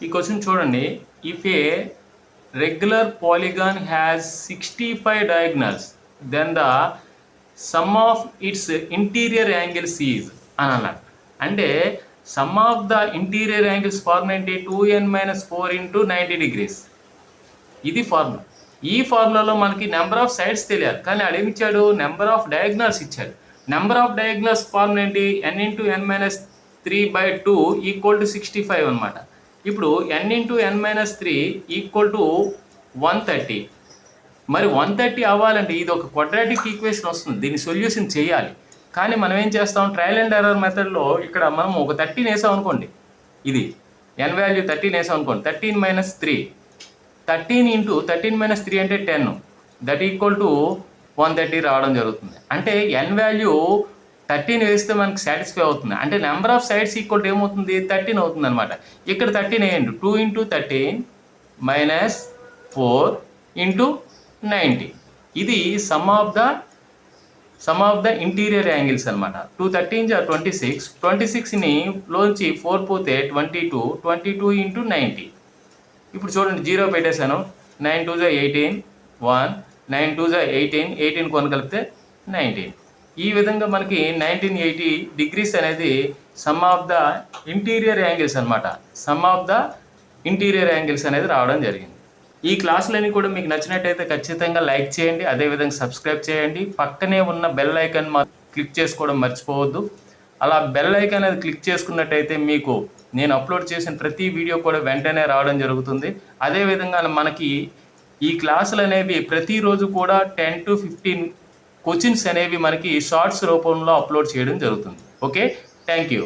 ఈ క్వశ్చన్ చూడండి. If a regular polygon has 65 diagonals then the sum of its interior angles is అని అన్నారు. అంటే sum of the interior angles formula ఏంటి? 2n-4 into 90 degrees. ఇది formula. ఈ ఫార్ములాలో మనకి నెంబర్ ఆఫ్ సైడ్స్ తెలియాలి, కానీ అడేమిచ్చాడు? నెంబర్ ఆఫ్ డయాగ్నల్స్ ఇచ్చాడు. నెంబర్ ఆఫ్ డయాగ్నల్స్ ఫార్ములా ఏంటి? n×n-3/2 ఈక్వల్ టు 65 అనమాట. ఇప్పుడు n×n-3 ఈక్వల్ టు 130. మరి 130 అవ్వాలంటే ఇది ఒక క్వాడ్రాటిక్ ఈక్వేషన్ వస్తుంది, దీన్ని సొల్యూషన్ చేయాలి. కానీ మనం ఏం చేస్తాం? ట్రయల్ అండ్ ఎర్రర్ మెథడ్లో ఇక్కడ మనం ఒక 13 వేసాం అనుకోండి, ఇది n వాల్యూ 13 వేసాం అనుకోండి, 13 - 3 అంటే 10, దట్ ఈక్వల్ టు 130 రావడం జరుగుతుంది. అంటే n వాల్యూ 13 వేస్తే మనకి సాటిస్ఫై అవుతుంది. అంటే number of sides equal to ఏమవుతుంది? 13 అవుతుంది అనమాట. ఇక్కడ 13 వేయండి, 2 × 13 - 4 × 90. ఇది some of the interior angles అనమాట. 2 13 = 26, 26ని లోంచి 4 పోతే 22, 22 × 90. ఇప్పుడు చూడండి, 0 పెట్టేశాను. 9 2 = 18, 1 9 2 = 18, 18 కొని కలిపితే 19. ఈ విధంగా మనకి 1980 degrees అనేది sum of the interior angles అనమాట. Sum of the interior angles అనేది రావడం జరిగింది. ఈ క్లాసులన్నీ కూడా మీకు నచ్చినట్టయితే ఖచ్చితంగా లైక్ చేయండి, అదేవిధంగా సబ్స్క్రైబ్ చేయండి. పక్కనే ఉన్న బెల్ ఐకాన్ క్లిక్ చేసుకోవడం మర్చిపోవద్దు. అలా బెల్ ఐకాన్ అనేది క్లిక్ చేసుకున్నట్టయితే మీకు నేను అప్లోడ్ చేసిన ప్రతి వీడియో కూడా వెంటనే రావడం జరుగుతుంది. అదేవిధంగా మనకి ఈ క్లాసులు అనేవి ప్రతిరోజు కూడా 10 to 15 క్వశ్చన్స్ అనేవి మనకి షార్ట్స్ రూపంలో అప్లోడ్ చేయడం జరుగుతుంది. Okay, thank you.